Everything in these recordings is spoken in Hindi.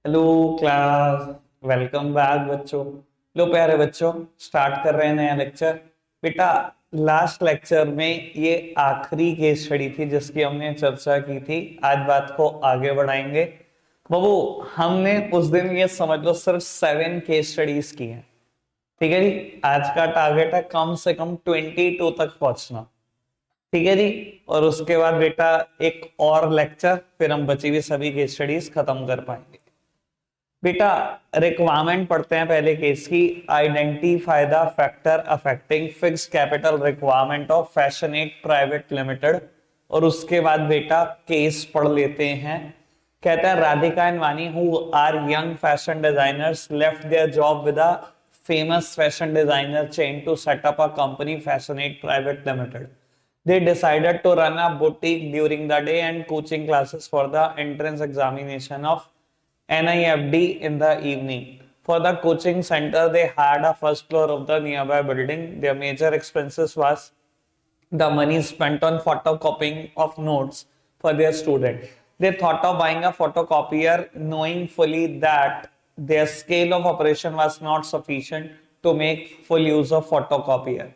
Hello class. वेलकम बैक बच्चों। लो प्यारे बच्चों, स्टार्ट कर रहे हैं नया लेक्चर। बेटा, लास्ट लेक्चर में ये आखिरी केस स्टडी थी जिसकी हमने चर्चा की थी। आज बात को आगे बढ़ाएंगे। बाबू, हमने उस दिन ये समझ लो सिर्फ 7 केस स्टडीज की हैं। ठीक है जी, आज का टारगेट है कम से कम 22 तक पहुंचना। ठीक है जी। और उसके बाद बेटा एक और लेक्चर, फिर हम बची हुई सभी केस स्टडीज खत्म कर पाएंगे। बेटा, रिक्वायरमेंट पढ़ते हैं पहले केस की। Identify the factor affecting fixed capital requirement of Fashionate private limited. और उसके बाद बेटा केस पढ़ लेते हैं। कहता है Radhika and Vani who are young fashion designers left their job with a famous fashion designer chain to set up a company Fashionate private limited. They decided to run a boutique during the day and coaching classes for the entrance examination of NIFD in the evening. For the coaching center, they had a first floor of the nearby building. Their major expenses was the money spent on photocopying of notes for their student. They thought of buying a photocopier, knowing fully that their scale of operation was not sufficient to make full use of photocopier.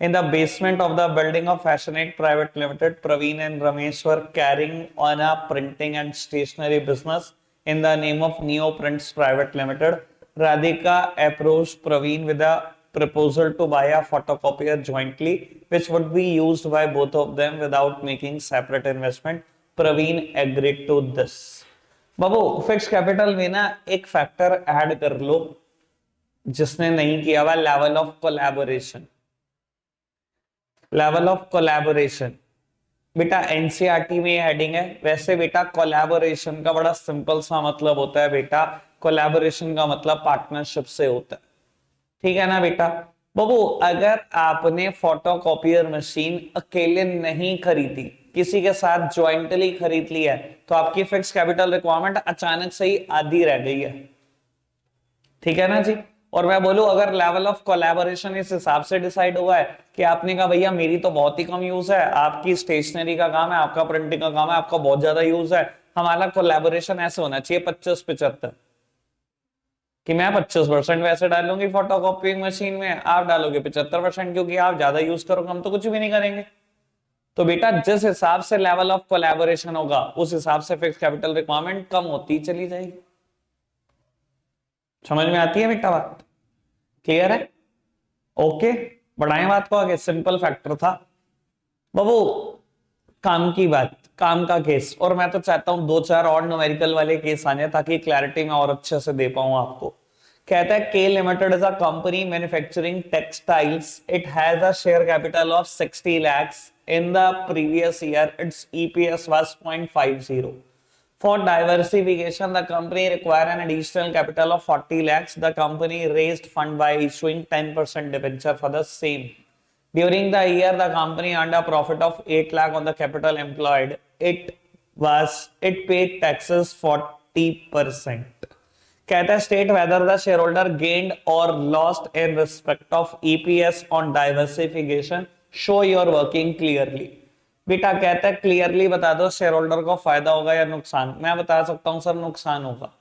In the basement of the building of Fashionate Private Limited, Praveen and Ramesh were carrying on a printing and stationery business in the name of Neo Prints Private Limited. Radhika approached Praveen with a proposal to buy a photocopier jointly, which would be used by both of them without making separate investment. Praveen agreed to this. Babu, fix capital में ना एक फैक्टर ऐड कर लो जिसने नहीं किया हुआ, level of collaboration. Level of collaboration बेटा एनसीईआरटी में हेडिंग है। वैसे बेटा कोलैबोरेशन का बड़ा सिंपल सा मतलब होता है। बेटा कोलैबोरेशन का मतलब पार्टनरशिप से होता है। ठीक है ना बेटा। बाबू, अगर आपने फोटोकॉपियर मशीन अकेले नहीं खरीदी, किसी के साथ ज्वाइंटली खरीद लिया है, तो आपकी फिक्स कैपिटल रिक्वायरमेंट अचानक से ही आधी रह गई है। ठीक है ना जी। और मैं बोलूं, अगर लेवल ऑफ कोलैबोरेशन इस हिसाब से डिसाइड हुआ है कि आपने कहा भैया मेरी तो बहुत ही कम यूज है, आपकी स्टेशनरी का काम है, आपका प्रिंटिंग का काम है, आपका बहुत ज्यादा यूज है, हमारा कोलैबोरेशन ऐसे होना चाहिए 25-75, कि मैं 25% वैसे डालूंगी फोटोकॉपीइंग मशीन में, आप डालोगे 75%, क्योंकि आप ज्यादा यूज करोगे, हम तो कुछ भी नहीं करेंगे। तो बेटा जिस हिसाब से लेवल ऑफ कोलैबोरेशन होगा उस हिसाब से फिक्स कैपिटल रिक्वायरमेंट कम होती चली जाएगी। समझ में आती है बेटा बात? क्लियर है? ओके, बढ़ाएं बात को आगे। सिंपल फैक्टर था बाबू। काम की बात, काम का केस। और मैं तो चाहता हूं 2-4 और न्यूमेरिकल वाले केस आने ताकि क्लैरिटी में और अच्छे से दे पाऊं आपको। कहता है के limited is a company manufacturing textiles. It has a share capital of 60 lakhs. In the previous year, its EPS was 0.50. For diversification, the company required an additional capital of 40 lakhs. The company raised fund by issuing 10% debenture for the same. During the year, the company earned a profit of 8 lakh on the capital employed. It paid taxes 40%. कहता है state whether the share holder gained और lost in respect of EPS on diversification. Show your working clearly. बेटा कहता है क्लियरली बता दो शेयर होल्डर को फायदा होगा या नुकसान। मैं बता सकता हूं सर नुकसान होगा।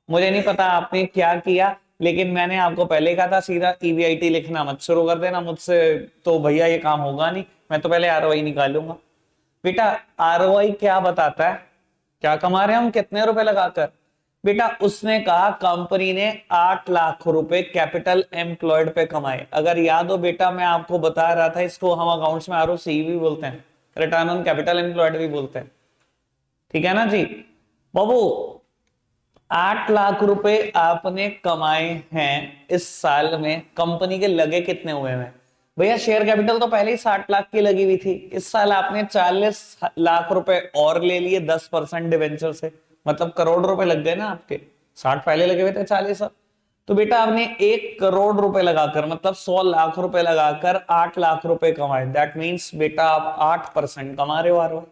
मुझे नहीं पता आपने क्या किया, लेकिन मैंने आपको पहले कहा था सीधा ईवीआईटी लिखना मत शुरू कर देना। मुझसे तो भैया ये काम होगा नहीं, मैं तो पहले आरओआई निकालूंगा। बेटा आरओआई क्या बताता है, क्या कमा रहे हैं हम, कितने रुपए लगाकर। बेटा उसने कहा कंपनी ने 8 लाख रुपए कैपिटल एम्प्लॉयड पे कमाए। अगर याद हो बेटा, मैं आपको बता रहा था इसको हम अकाउंट्स में आरओसी भी बोलते हैं, रिटर्न ऑन कैपिटल एम्प्लॉयड भी बोलते हैं। ठीक है ना जी। बाबू 8 लाख रुपए आपने कमाए हैं इस साल में, कंपनी के लगे कितने हुए हैं भैया? शेयर कैपिटल तो पहले ही 60 लाख की लगी हुई थी। इस साल आपने 40 लाख रुपए और ले लिए 10% डिवेंचर से, मतलब करोड़ रुपए लग गए ना आपके। 60 पहले लगे हुए थे, 40 अब। तो बेटा आपने 1 करोड़ रुपए लगाकर, मतलब 100 लाख रुपए लगाकर 8 लाख रुपए कमाए। दैट मीन्स बेटा आप 8% कमा रहे हो,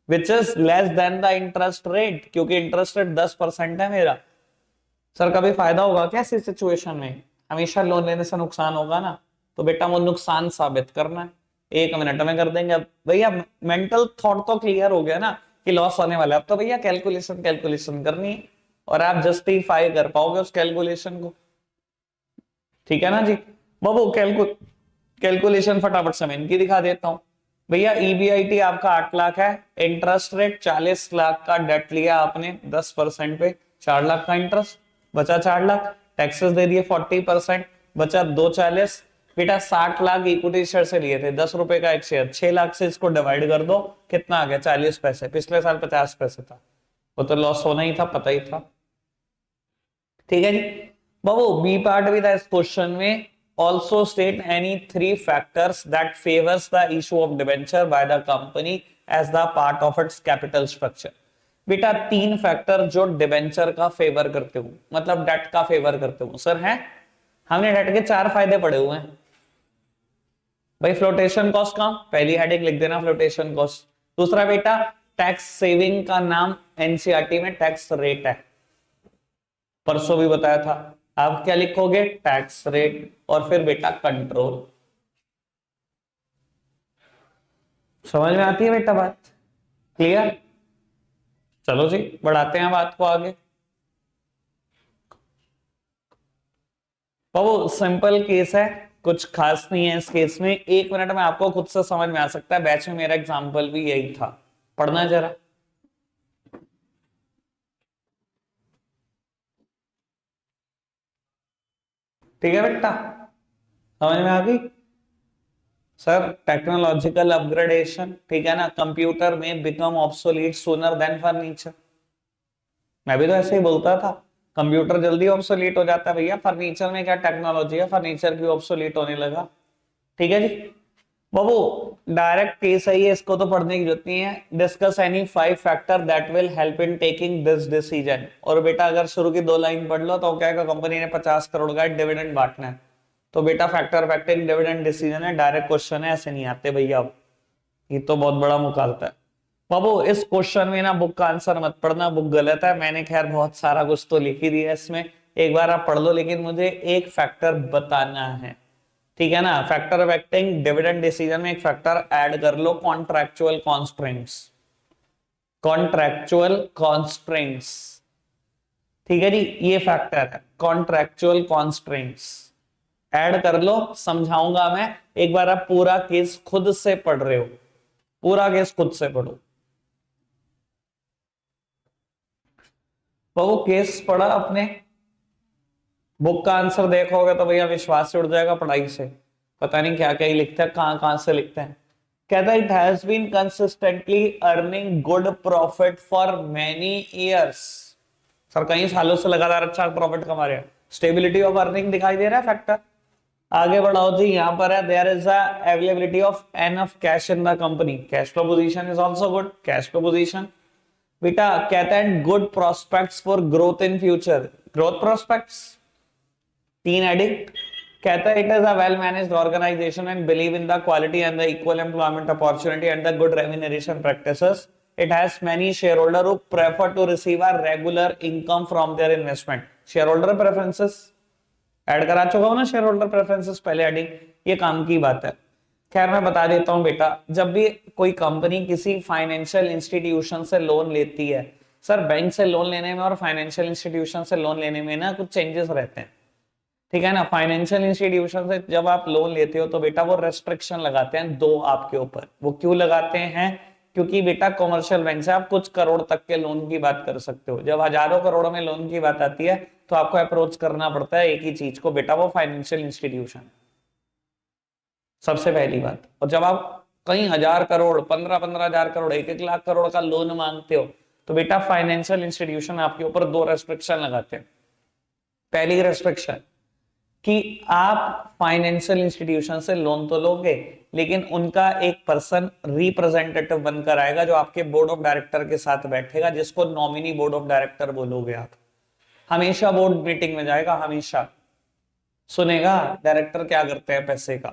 which is less than the interest rate, क्योंकि इंटरेस्ट रेट 10% है मेरा। सर कभी फायदा होगा क्या ऐसी सिचुएशन में? हमेशा लोन लेने से नुकसान होगा ना। तो बेटा वो नुकसान साबित करना है, 1 मिनट में कर देंगे। अब भैया मेंटल थॉट तो क्लियर हो गया ना कि लॉस होने वाला है। अब तो भैया कैलकुलेशन कैलकुलेशन करनी है। और आप जस्टिफाई कर पाओगे उस कैलकुलेशन को। ठीक है ना जी। बाबू कैलकुलेशन फटाफट से मैं इनकी दिखा देता हूं। भैया ईबीआईटी आपका 8 लाख है, इंटरेस्ट रेट 40 लाख का डेट लिया आपने 10% पे, 4 लाख का इंटरेस्ट, बचा 4 लाख, टैक्सेस दे दिए 40%, बचा 240। बेटा 60 लाख इक्विटी शेयर से लिए थे, 10 रुपए का एक शेयर, 6 लाख से इसको डिवाइड कर दो, कितना आ गया 40 पैसे, पिछले साल 50 पैसे था, वो तो लॉस होना ही था, पता ही था। ठीक है जी। बाबू बी पार्ट भी था इस क्वेश्चन में, also state any three factors that favors the issue of debenture by the company as the part of its capital structure। बेटा 3 फैक्टर जो डिबेंचर का फेवर करते हो, मतलब डेट का फेवर करते हो सर हैं। हमने डेट के 4 फायदे पढ़े हुए हैं भाई। फ्लोटेशन कॉस्ट का पहली हेडिंग लिख देना, फ्लोटेशन कॉस्ट। दूसरा बेटा टैक्स सेविंग का नाम एनसीईआरटी में टैक्स रेट है, परसों भी बताया था। आप क्या लिखोगे, टैक्स रेट, और फिर बेटा कंट्रोल। समझ में आती है बेटा बात, क्लियर? चलो जी बढ़ाते हैं बात को आगे। बाबू सिंपल केस है, कुछ खास नहीं है इस केस में, 1 मिनट में आपको खुद से समझ में आ सकता है। बैच में मेरा एग्जांपल भी यही था, पढ़ना जरा। ठीक है बेटा, समझ में आ गई? सर टेक्नोलॉजिकल अपग्रेडेशन, ठीक है ना, कंप्यूटर में become obsolete sooner than furniture. मैं भी तो ऐसे ही बोलता था, कंप्यूटर जल्दी ऑब्सोलीट हो जाता है भैया, फर्नीचर में क्या टेक्नोलॉजी है, फर्नीचर भी ऑब्सोलीट होने लगा। ठीक है जी। बाबू डायरेक्ट केस है ये, इसको तो पढ़ने की जरूरत नहीं है। Discuss any 5 factor that will help in taking this decision. और बेटा अगर शुरू की 2 लाइन पढ़ लो तो क्या है, कंपनी ने 50 करोड़ का डिविडेंड बांटना है, तो बेटा फैक्टर फैक्टरिंग डिविडेंड डिसीजन है, डायरेक्ट क्वेश्चन है, ऐसे नहीं आते भैया। ये तो बहुत बड़ा मुकालता है बाबू। इस क्वेश्चन में ना बुक का आंसर मत पढ़ना, बुक गलत है। मैंने खैर बहुत सारा कुछ तो लिख ही दिया इसमें, एक बार आप पढ़ लो, लेकिन मुझे एक फैक्टर बताना है। ठीक है ना, फैक्टर अफेक्टिंग डिविडेंड डिसीजन में एक फैक्टर ऐड कर लो, कॉन्ट्रैक्चुअल कॉन्स्ट्रेंट्स। कॉन्ट्रैक्चुअल कॉन्स्ट्रेंट्स, ठीक है जी, ये फैक्टर है कॉन्ट्रैक्चुअल कॉन्स्ट्रेंट्स, ऐड कर लो, समझाऊंगा मैं। एक बार आप पूरा केस खुद से पढ़ रहे हो, पूरा केस खुद से पढ़ो। वो केस पढ़ा अपने, बुक का आंसर देखोगे तो भैया विश्वास से उड़ जाएगा पढ़ाई से। पता नहीं क्या क्या ही लिखते हैं, कहां कहां से लिखते हैं। कहता है it has been consistently earning good profit for many years. Sir कई सालों से लगातार अच्छा प्रॉफिट कमा रहे हैं, स्टेबिलिटी ऑफ अर्निंग दिखाई दे रहा है फैक्टर। आगे बढ़ाओ जी, यहां पर है there is availability of enough cash in the company, cash flow position is also good, cash flow position. बेटा कहता है good prospects for growth in future, growth prospects, 3 adding. कहता है it is a well managed organization and believe in the quality and the equal employment opportunity and the good remuneration practices. It has many shareholder who prefer to receive a regular income from their investment. Shareholder preferences add करा चुका हूं ना, शेयरहोल्डर प्रेफरेंसेस पहले एडिंग, ये काम की बात है। खैर मैं बता देता हूं बेटा, जब भी कोई कंपनी किसी फाइनेंशियल इंस्टीट्यूशन से लोन लेती है, सर बैंक से लोन लेने में और फाइनेंशियल इंस्टीट्यूशन से लोन लेने में ना कुछ चेंजेस रहते हैं। ठीक है ना, फाइनेंशियल इंस्टीट्यूशन से जब आप लोन लेते हो तो बेटा वो रेस्ट्रिक्शन लगाते हैं 2 आपके ऊपर। वो क्यों लगाते हैं, क्योंकि बेटा कॉमर्शियल बैंक से आप कुछ करोड़ तक के लोन की बात कर सकते हो। जब हजारों करोड़ में लोन की बात आती है तो आपको अप्रोच करना पड़ता है एक ही चीज को, बेटा वो फाइनेंशियल इंस्टीट्यूशन, सबसे पहली बात। और जब आप कई हजार करोड़, 15-15 हजार करोड़, 1-1 लाख करोड़ का लोन मांगते हो तो बेटा फाइनेंशियल इंस्टीट्यूशन आपके ऊपर 2 रेस्ट्रिक्शन लगाते हैं। पहली रेस्ट्रिक्शन कि आप फाइनेंशियल इंस्टीट्यूशन से लोन तो लोगे, लेकिन उनका एक पर्सन रिप्रेजेंटेटिव बनकर आएगा जो आपके बोर्ड ऑफ डायरेक्टर के साथ बैठेगा, जिसको नॉमिनी बोर्ड ऑफ डायरेक्टर बोलोगे आप। हमेशा बोर्ड मीटिंग में जाएगा, हमेशा सुनेगा डायरेक्टर क्या करते हैं पैसे का,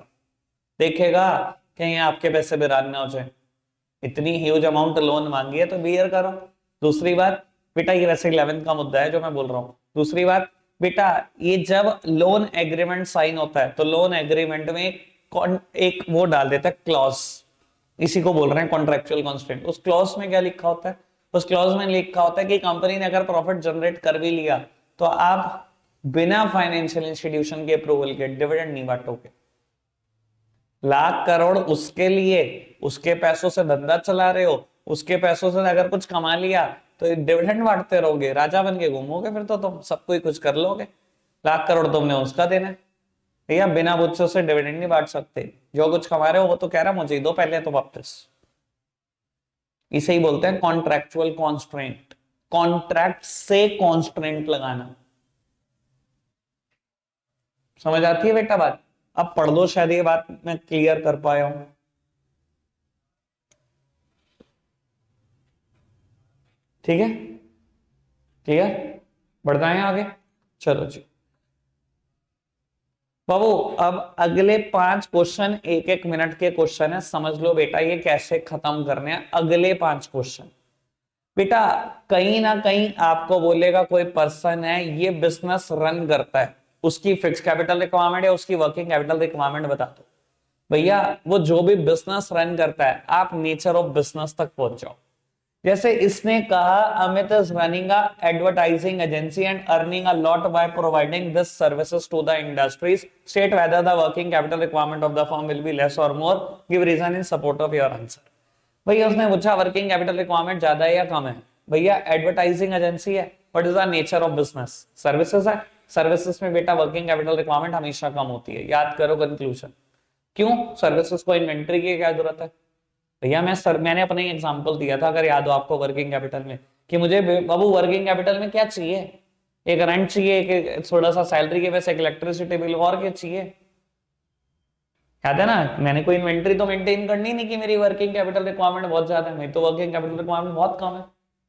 देखेगा कहीं आपके पैसे बेरान ना हो जाए। इतनी ह्यूज अमाउंट लोन मांगी है तो बियर करो। दूसरी बात बेटा, ये वैसे 11th का मुद्दा है जो मैं बोल रहा हूं। दूसरी बात बेटा, ये जब लोन एग्रीमेंट साइन होता है तो लोन एग्रीमेंट में एक वो डाल देता है क्लॉज, इसी को बोल रहे हैं कॉन्ट्रेक्चुअल कॉन्स्टेंट। उस क्लॉज में क्या लिखा होता है, उस क्लॉज में लिखा होता है कि कंपनी ने अगर प्रॉफिट जनरेट कर भी लिया तो आप बिना फाइनेंशियल इंस्टीट्यूशन के अप्रूवल के डिविडेंड नहीं बांटोगे। लाख करोड़ उसके लिए, उसके पैसों से धंधा चला रहे हो, उसके पैसों से अगर कुछ कमा लिया तो डिविडेंड बांटते रहोगे, राजा बन के घूमोगे, फिर तो तुम सब कुछ कुछ कर लोगे। लाख करोड़ तुमने उसका देना है भैया, बिना मुझसे से डिविडेंड नहीं बांट सकते। जो कुछ कमा रहे हो वो तो कह रहा मुझे दो पहले तो वापस। इसे ही बोलते हैं कॉन्ट्रैक्चुअल कॉन्स्ट्रेंट, कॉन्ट्रैक्ट से कॉन्स्ट्रेंट लगाना। समझ आती है बेटा बात? अब पढ़ दो, शायद ये बात मैं क्लियर कर पाया हूं। ठीक है, क्लियर? बढ़ना है आगे, चलो जी बाबू। अब अगले 5 क्वेश्चन 1-1 मिनट के क्वेश्चन है, समझ लो बेटा ये कैसे खत्म करने हैं अगले 5 क्वेश्चन। बेटा कहीं ना कहीं आपको बोलेगा कोई पर्सन है ये बिजनेस रन करता है, उसकी फिक्स कैपिटल रिक्वायरमेंट है, उसकी वर्किंग कैपिटल रिक्वायरमेंट बता दो। भैया वो जो भी बिजनेस रन करता है, आप नेचर ऑफ बिजनेस तक पहुंच जाओ। जैसे इसने कहा Amit is running a advertising agency and earning a lot by providing this services to the industries, state whether the working capital requirement of the firm will be less और more, give reason in support of your answer. भैया उसने पूछा वर्किंग कैपिटल रिक्वायरमेंट ज्यादा है या कम है? भैया एडवर्टाइजिंग एजेंसी है, what is the nature of business? Services है, सर्विसेज में बेटा वर्किंग कैपिटल रिक्वायरमेंट हमेशा कम होती है। याद करो कंक्लूजन। क्यों? सर्विसेज को इन्वेंट्री की क्या जरूरत है? भैया मैंने अपने एग्जांपल दिया था, अगर याद हो आपको, वर्किंग कैपिटल में कि मुझे बाबू वर्किंग कैपिटल में क्या चाहिए? एक रेंट चाहिए, एक थोड़ा सा सैलरी के वैसे, एक इलेक्ट्रिसिटी बिल, और क्या चाहिए? याद है ना? मैंने कोई इन्वेंट्री तो मेंटेन करनी नहीं कि मेरी वर्किंग कैपिटल रिक्वायरमेंट बहुत ज्यादा है, मेरी तो वर्किंग कैपिटल रिक्वायरमेंट बहुत कम है।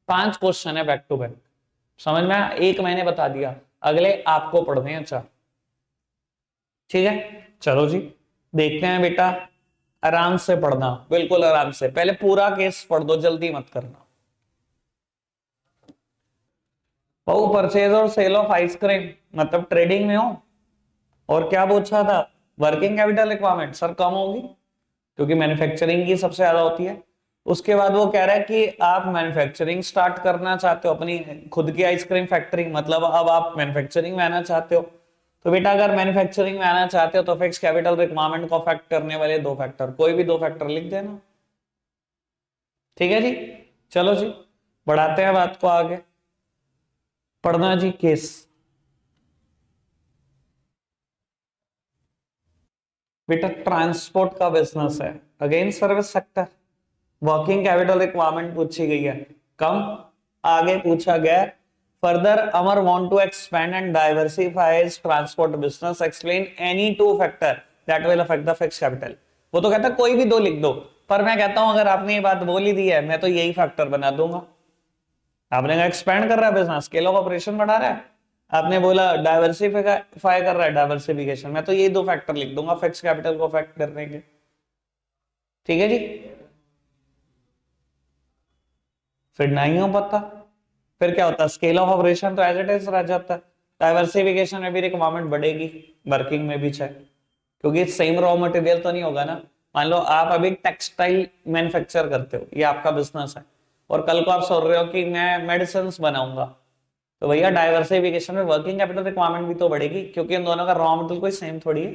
5 क्वेश्चन है बैक टू बैक, समझ में आया? एक मैंने बता दिया, अगले आपको पढ़ने हैं। अच्छा ठीक है, चलो जी देखते हैं बेटा। आराम से पढ़ना, बिल्कुल आराम से, पहले पूरा केस पढ़ दो, जल्दी मत करना। वो परचेज और सेल ऑफ आइसक्रीम, मतलब ट्रेडिंग में हो, और क्या पूछा था? वर्किंग कैपिटल रिक्वायरमेंट सर कम होगी क्योंकि मैन्युफैक्चरिंग की सबसे ज्यादा होती है। उसके बाद वो कह रहा है कि आप मैन्युफैक्चरिंग स्टार्ट करना चाहते हो, अपनी खुद की आइसक्रीम फैक्ट्री, मतलब अब आप मैन्युफैक्चरिंग में आना चाहते हो। तो बेटा अगर मैन्युफैक्चरिंग में आना चाहते हो तो फिक्स कैपिटल रिक्वायरमेंट को अफेक्ट करने वाले 2 फैक्टर, कोई भी 2 फैक्टर लिख देना। ठीक है जी, चलो जी बढ़ाते हैं बात को आगे। पढ़ना जी केस। बेटा ट्रांसपोर्ट का बिजनेस है, again service sector, working capital requirement पूछी गई है कम। आगे पूछा गया further Amar want to expand and diversify his transport business, explain any 2 factor that will affect the fixed capital. वो तो कहता है कोई भी 2 लिख दो, पर मैं कहता हूं अगर आपने ये बात बोल ही दी है मैं तो यही फैक्टर बना दूंगा। आपने कहा एक्सपैंड कर रहा है बिजनेस, स्केल ऑफ ऑपरेशन बढ़ा रहा है, आपने बोला डाइवर्सिफाई कर रहा है, डाइवर्सिफिकेशन, मैं तो ये 2 फैक्टर लिख दूंगा फिक्स कैपिटल को अफेक्ट करने के। ठीक है जी, फिर नहीं हो पता, फिर क्या होता है? स्केल ऑफ ऑपरेशन तो एज इट इज रह जाता है, डाइवर्सिफिकेशन में भी रिक्वायरमेंट बढ़ेगी, वर्किंग में भी चाहे, क्योंकि सेम रॉ मटेरियल तो नहीं होगा ना। मान लो आप अभी टेक्सटाइल मैन्युफैक्चर करते हो, ये आपका बिजनेस है, और कल को आप सोच रहे हो कि मैं मेडिसिन बनाऊंगा, तो भैया डाइवर्सिफिकेशन में वर्किंग कैपिटल रिक्वायरमेंट भी तो बढ़ेगी, क्योंकि इन दोनों का रॉ मटेरियल कोई सेम थोड़ी है।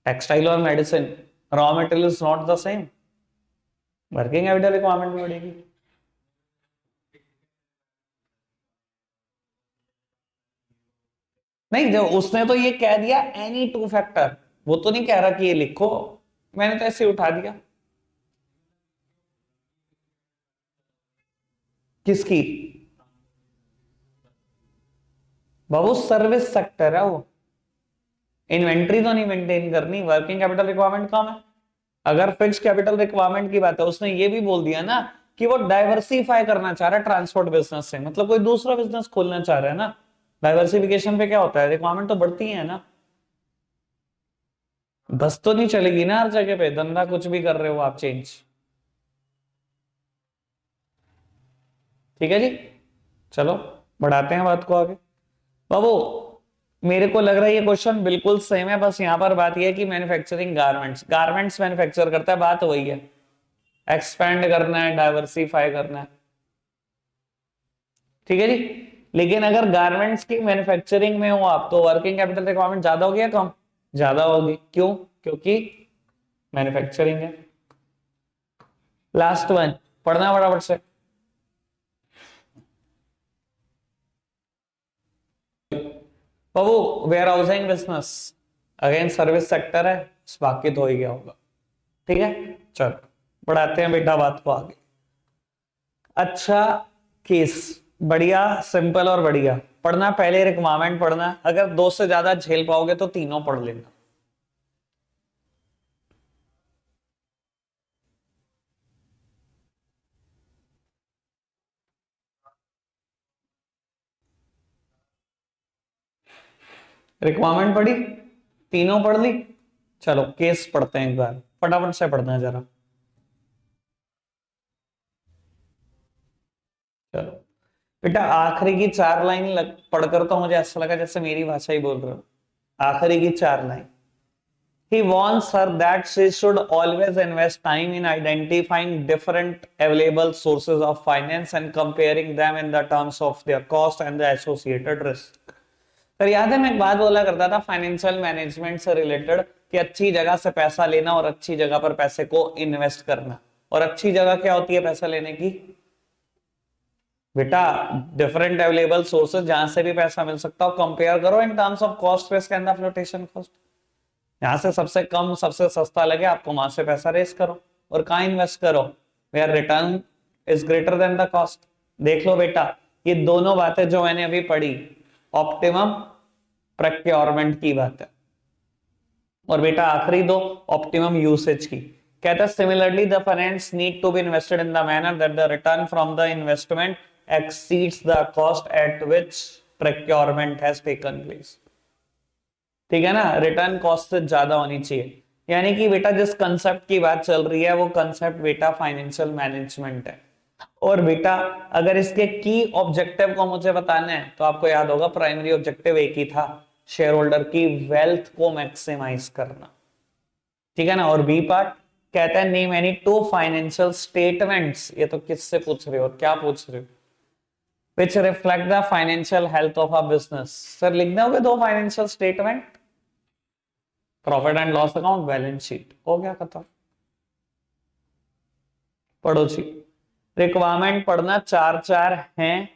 टेक्सटाइल और medicine raw material is not the same, working capital requirement भी बढ़ेगी। नहीं, जो उसने तो ये कह दिया एनी 2 फैक्टर, वो तो नहीं कह रहा कि ये लिखो, मैंने तो ऐसे उठा दिया। किसकी? बाबू सर्विस सेक्टर है वो, इन्वेंट्री तो नहीं मेंटेन करनी, वर्किंग कैपिटल रिक्वायरमेंट कम है। अगर फिक्स कैपिटल रिक्वायरमेंट की बात है, उसने ये भी बोल दिया ना कि वो डाइवर्सिफाई करना चाह रहा है ट्रांसपोर्ट बिजनेस से, मतलब कोई दूसरा बिजनेस खोलना चाह रहा है ना। डाइवर्सिफिकेशन पे क्या होता है, रिक्वायरमेंट तो बढ़ती है ना, बस तो नहीं चलेगी ना हर जगह पे, धंधा कुछ भी कर रहे हो आप चेंज। ठीक है जी, चलो बढ़ाते हैं बात को आगे। बाबू मेरे को लग रहा है ये क्वेश्चन बिल्कुल सेम है, बस यहां पर बात यह है कि मैन्युफैक्चरिंग गारमेंट्स, गारमेंट्स मैन्युफैक्चर करता है, बात वही है, एक्सपैंड करना है, डाइवर्सिफाई करना है। ठीक है जी। लेकिन अगर गारमेंट्स की मैन्युफैक्चरिंग में हो आप, तो वर्किंग कैपिटल रिक्वायरमेंट ज्यादा होगी या कम? ज्यादा होगी। क्यों? क्योंकि मैन्युफैक्चरिंग है। लास्ट वन, पढ़ना फटाफट से। बाबू warehousing business, again service sector है, बाकी तो हो ही गया होगा। ठीक है, चलो बढ़ाते हैं बेटा बात को आगे। अच्छा केस, बढ़िया सिंपल और बढ़िया पढ़ना। पहले रिक्वायरमेंट पढ़ना, अगर दो से ज्यादा झेल पाओगे तो तीनों पढ़ लेना। रिक्वायरमेंट पढ़ी, तीनों पढ़ ली। चलो केस पढ़ते हैं एक बार, फटाफट से पढ़ना है जरा। चलो बेटा आखिरी की चार लाइन पढ़कर तो मुझे ऐसा लगा जैसे मेरी भाषा ही बोल रहे हो। आखिरी की चार line, he wants her that she should always invest time in identifying different available sources of finance and comparing them in the terms of their cost and the associated risk। पर याद है मैं एक बात बोला करता था फाइनेंशियल मैनेजमेंट से रिलेटेड, कि अच्छी जगह से पैसा लेना और अच्छी जगह पर पैसे को इन्वेस्ट करना। और अच्छी जगह क्या होती है पैसा लेने की? बेटा डिफरेंट अवेलेबल सोर्सेज, जहां से भी पैसा मिल सकता हो, कंपेयर करो in terms of cost, risk and the flotation cost. यहां से सबसे कम सबसे सस्ता लगे आपको, वहां से पैसा रेस करो और कहां इन्वेस्ट करो, where return is greater than the cost. देख लो बेटा, ये दोनों बातें जो मैंने अभी पढ़ी, ऑप्टिमम प्रोक्योरमेंट की बात है। और बेटा आखिरी दो ऑप्टिमम यूसेज की। कहता है similarly the finance need to be invested in the manner that the return from the investment exceeds the cost at which procurement has taken place. ठीक है ना, रिटर्न कॉस्ट से ज्यादा होनी चाहिए। यानी कि बेटा जिस कंसेप्ट की बात चल रही है वो कंसेप्ट बेटा फाइनेंशियल मैनेजमेंट है। और बेटा अगर इसके की ऑब्जेक्टिव को मुझे बताना है तो आपको याद होगा प्राइमरी ऑब्जेक्टिव एक ही था, शेयर होल्डर की वेल्थ को मैक्सिमाइज करना। ठीक है ना। और बी पार्ट कहता है name any two financial statements, ये तो किससे पूछ रहे हो, क्या पूछ रहे हो, which reflect the financial health of a business. Sir लिखने होंगे दो financial statement, profit and loss account, balance sheet, हो गया खत्म। पढ़ो जी। रिक्वायरमेंट पढ़ना चार चार हैं,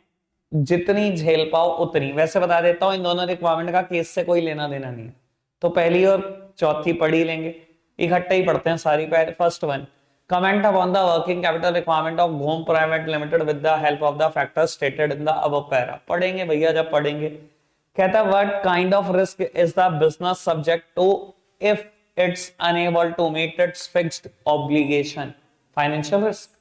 जितनी झेल पाओ उतनी। वैसे बता देता हूं इन दोनों रिक्वायरमेंट का केस से कोई लेना देना नहीं है, तो पहली और चौथी पढ़ ही लेंगे, इकट्ठे ही पढ़ते हैं सारी। First one, comment upon the working capital requirement of Ghoom private limited with the help of the factors stated in the above para. पढ़ेंगे भैया जब पढ़ेंगे। कहता what kind of risk is the business subject to if its unable to meet its fixed obligation. Financial risk.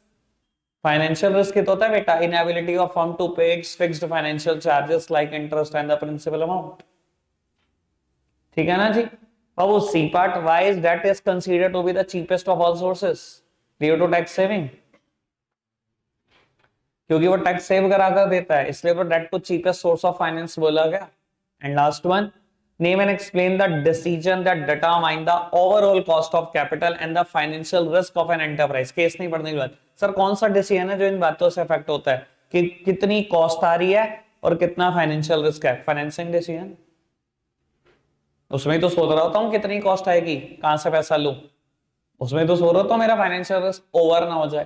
Financial risk तो होता है बेटा inability of firm to pay its fixed financial charges like interest and the principal amount. ठीक है ना जी। अब वो C part, why is debt is considered to be the cheapest of all sources due to tax saving. क्योंकि वो टैक्स सेव करा कर देता है, इसलिए वो डेट को चीपेस्ट सोर्स ऑफ फाइनेंस बोला गया। And last one, name and explain the decision that determine the overall cost of capital and the financial risk of an enterprise. Case नहीं पढ़ने की बात। सर कौन सा डिसीजन है जो इन बातों से इफेक्ट होता है कि कितनी कॉस्ट आ रही है और कितना फाइनेंशियल रिस्क है? Financing decision. उसमें तो सोच रहा होता हूँ कितनी कॉस्ट आएगी, कहां से पैसा लूं, उसमें तो सोच रहा होता हूँ मेरा फाइनेंशियल रिस्क ओवर ना हो जाए।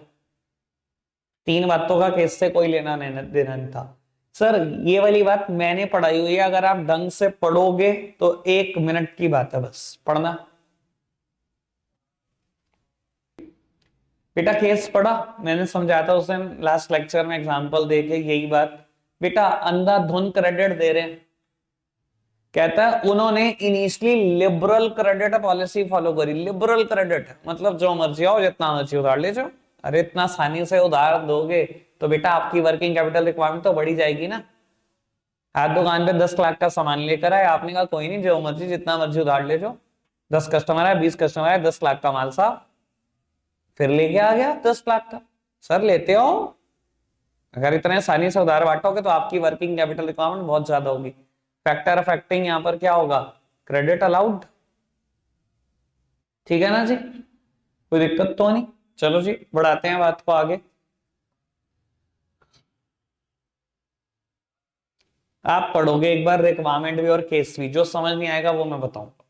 तीन बातों का केस से कोई लेना देना नहीं था। सर ये वाली बात मैंने पढ़ाई हुई है, अगर आप ढंग से पढ़ोगे तो 1 मिनट की बात है बस पढ़ना। बेटा केस पढ़ा, मैंने समझाया था उस दिन लास्ट लेक्चर में एग्जांपल देके यही बात। बेटा अंधाधुन क्रेडिट दे रहे हैं, कहता है उन्होंने initially liberal credit policy follow करी। लिबरल क्रेडिट मतलब जो मर्जी आओ जितना मर्जी उधार ले जाओ। अरे इतना आसानी से उधार दोगे तो बेटा आपकी वर्किंग कैपिटल रिक्वायरमेंट तो बढ़ी जाएगी ना। आप दुकान पे 10 लाख का सामान लेकर आए, आपने कहा कोई नहीं जो मर्जी जितना मर्जी उधार ले जाओ। 10 कस्टमर है, 20 कस्टमर है, 10 लाख का माल साहब, फिर लेके आ गया 10 लाख का। सर लेते हो, अगर इतने आसानी से उधार बांटोगे तो आपकी वर्किंग कैपिटल रिक्वायरमेंट बहुत ज्यादा होगी। फैक्टर अफेक्टिंग यहां पर क्या होगा? Credit allowed. ठीक है ना जी, कोई दिक्कत तो नहीं। चलो जी बढ़ाते हैं बात को आगे। आप पढ़ोगे एक बार रिक्वायरमेंट भी और केस भी, जो समझ नहीं आएगा वो मैं बताऊंगा।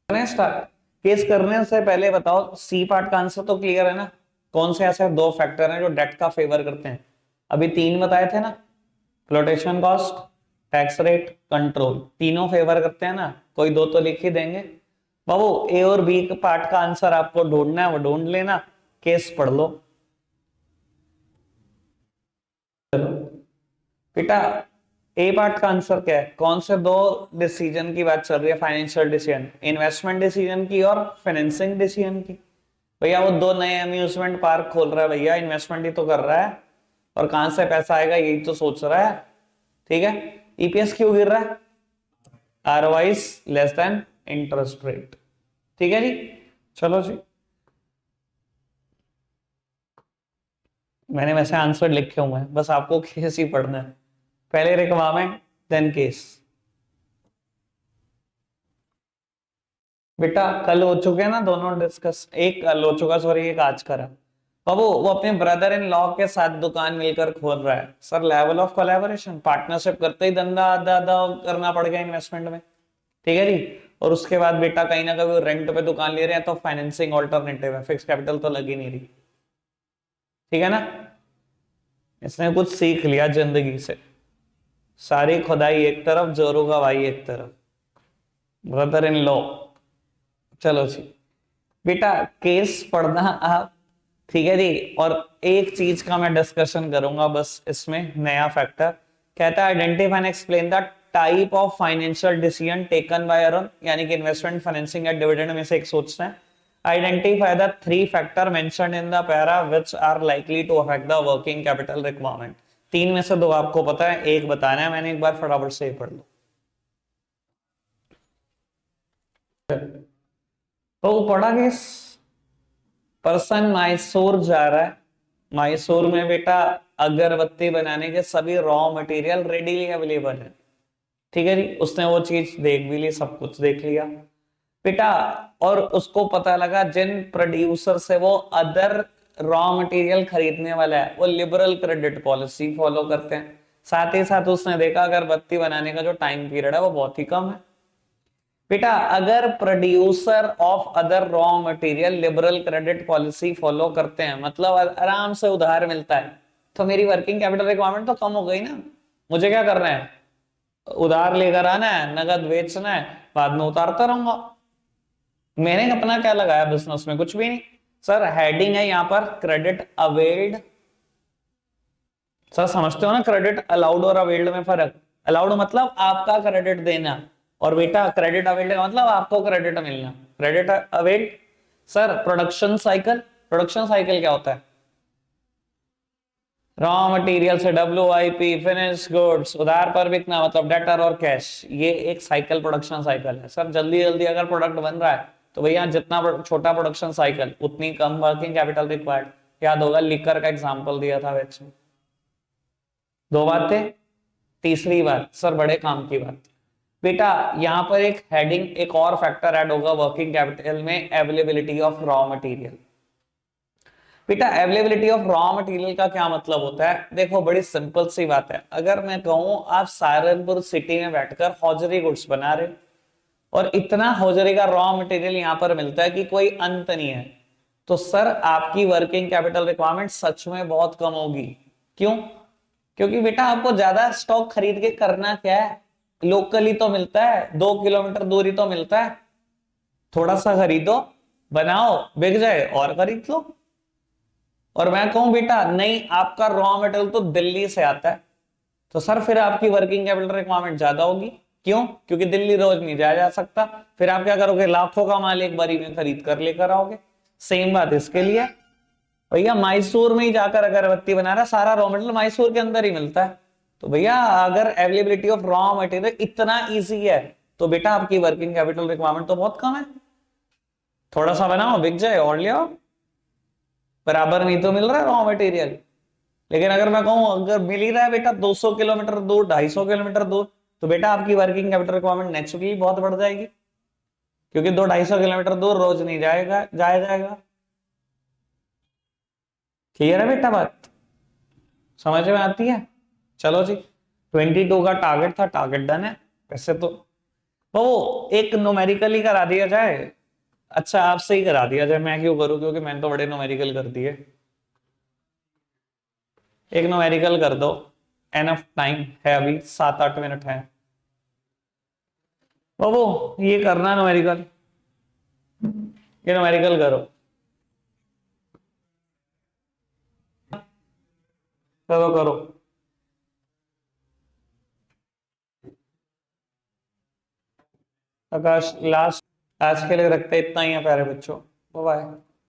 स्टार्ट। केस करने से पहले बताओ, सी पार्ट का आंसर तो क्लियर है ना? कौन से ऐसे दो फैक्टर हैं जो डेट का फेवर करते हैं? अभी तीन बताए थे ना, flotation cost, tax rate, control, तीनों फेवर करते हैं ना, कोई दो तो लिख ही देंगे। बाबू ए और बी के पार्ट का आंसर आपको ढूंढना है, वो ढूंढ लेना, केस पढ़ लो। चलो बेटा, ए पार्ट का आंसर क्या है? कौन से दो डिसीजन की बात चल रही है? फाइनेंशियल डिसीजन, इन्वेस्टमेंट डिसीजन की और फाइनेंसिंग डिसीजन की। भैया वो दो नए अम्यूजमेंट पार्क खोल रहा है भैया, इन्वेस्टमेंट ही तो कर रहा है, और कहां से पैसा आएगा यही तो सोच रहा है। ठीक है, ईपीएस क्यों गिर रहा है? ROI less than interest rate. ठीक है जी, चलो जी, मैंने वैसे आंसर लिखे हुए हैं, बस आपको केस ही पढ़ना है। पहले रिक्वायरमेंट देन केस। बेटा कल हो चुके हैं ना दोनों डिस्कस, एक कल हो चुका सॉरी, एक आज करा। बाबू वो अपने ब्रदर इन लॉ के साथ दुकान मिलकर खोल रहा है। Sir level of collaboration, partnership करते ही धंधा आधा आधा करना पड़ गया इन्वेस्टमेंट में। ठीक है जी, और उसके बाद बेटा कहीं ना कहीं रेंट पे दुकान ले रहे हैं, तो फाइनेंसिंग ऑल्टरनेटिव है, फिक्स कैपिटल तो लगी नहीं रही। ठीक है ना, इसने कुछ सीख लिया जिंदगी से। सारी खुदाई एक तरफ, जोरू का भाई एक तरफ, ब्रदर इन लॉ। चलो जी बेटा, केस पढ़ना आप। ठीक है जी, और एक चीज का मैं डिस्कशन करूंगा बस इसमें, नया फैक्टर कहता है identify and explain the type of financial decision taken by Arun, यानी कि इन्वेस्टमेंट, फाइनेंसिंग या डिविडेंड में से एक सोचना है। Identify the three factor mentioned in the para which are likely to affect the working capital requirement. तीन में से दो आपको पता है, एक बताना है मैंने, एक बार फटाफट से पढ़ लो। तो पढ़ा किस? पर्सन मैसूर जा रहा है, मैसूर में बेटा अगरबत्ती बनाने के सभी रॉ मटेरियल रेडीली अवेलेबल है। ठीक है जी, उसने वो चीज देख भी ली, सब कुछ देख लिया बेटा, और उसको पता लगा जिन प्रोड्यूसर से वो अदर रॉ मटेरियल खरीदने वाला है वो लिबरल क्रेडिट पॉलिसी फॉलो करते हैं। साथ ही साथ उसने देखा अगरबत्ती बनाने का जो टाइम पीरियड है वो बहुत ही कम है। बेटा अगर producer of other raw material liberal credit policy follow करते हैं, मतलब आराम से उधार मिलता है, तो मेरी वर्किंग कैपिटल रिक्वायरमेंट तो कम हो गई ना। मुझे क्या करना है? उधार लेकर आना है, नगद बेचना है, बाद में उतारता रहूंगा। मैंने अपना क्या लगाया बिजनेस में? कुछ भी नहीं। सर हेडिंग है यहाँ पर क्रेडिट अवेल्ड। सर समझते हो ना क्रेडिट अलाउड और अवेल्ड में फर्क? अलाउड मतलब आपका क्रेडिट देना, और बेटा क्रेडिट अवेल्ड का मतलब आपको क्रेडिट मिलना। Credit availed. Sir production cycle, production cycle क्या होता है? रॉ मटेरियल से WIP, फिनिश गुड्स, उधार पर बिकना मतलब डेटर और कैश, ये एक साइकिल प्रोडक्शन साइकिल है। सर जल्दी जल्दी अगर प्रोडक्ट बन रहा है तो भैया जितना छोटा प्रोडक्शन साइकिल उतनी कम वर्किंग कैपिटल रिक्वायर्ड। याद होगा लिकर का एग्जांपल दिया था वैसे। दो बातें। तीसरी बात सर बड़े काम की बात, बेटा यहाँ पर एक हेडिंग, एक और फैक्टर ऐड होगा वर्किंग कैपिटल में, अवेलेबिलिटी ऑफ रॉ मटेरियल। बेटा अवेलेबिलिटी ऑफ रॉ मटेरियल का क्या मतलब होता है? देखो बड़ी सिंपल सी बात है, अगर मैं कहूं आप सहारनपुर सिटी में बैठकर हौजरी गुड्स बना रहे और इतना हौजरी का रॉ मटेरियल यहां पर मिलता है कि कोई अंत नहीं है, तो सर आपकी वर्किंग कैपिटल रिक्वायरमेंट सच में बहुत कम होगी। क्यों? क्योंकि बेटा आपको ज्यादा स्टॉक खरीद के करना क्या है? लोकली तो मिलता है, 2 किलोमीटर दूरी तो मिलता है, थोड़ा सा खरीदो, बनाओ, बिक जाए और खरीद लो। और मैं कहूं बेटा नहीं, आपका रॉ मटेरियल तो दिल्ली से आता है, तो सर फिर आपकी वर्किंग कैपिटल रिक्वायरमेंट ज्यादा होगी। क्यों? क्योंकि दिल्ली रोज नहीं जाया जा सकता। फिर आप क्या करोगे? लाखों का माल एक बारी में खरीद कर लेकर आओगे। सेम बात इसके लिए। भैया मैसूर में ही जाकर अगरबत्ती बना रहा, सारा रॉ मटेरियल मैसूर के अंदर ही मिलता है, तो भैया अगर अवेलेबिलिटी ऑफ रॉ मटेरियल इतना इजी है तो बेटा आपकी वर्किंग कैपिटल रिक्वायरमेंट तो बहुत कम है। थोड़ा सा बनाओ, बिक जाए और ले आओ। बराबर नहीं तो मिल रहा है रॉ मटेरियल, लेकिन अगर मैं कहूं अगर मिल ही रहा है बेटा 200 किलोमीटर दूर, 250 किलोमीटर दूर, तो बेटा आपकी वर्किंग कैपिटल रिक्वायरमेंट नेचुरली बहुत बढ़ जाएगी, क्योंकि 200-250 किलोमीटर दूर रोज नहीं जाया जाएगा। क्लियर है बेटा बात? समझ में आती है? चलो जी, 22 का टारगेट था, टारगेट डन है। वैसे तो वो एक न्यूमेरिकल ही करा दिया जाए। अच्छा, आपसे ही करा दिया जाए, मैं क्यों करूं, क्योंकि मैंने तो बड़े न्यूमेरिकल कर दिए। एक न्यूमेरिकल कर दो, एनफ टाइम है, अभी 7-8 मिनट है। वो ये करना न्यूमेरिकल, ये न्यूमेरिकल करो। करो करो। आकाश, लास्ट आज के लिए रखते हैं इतना ही है प्यारे बच्चों। Bye bye.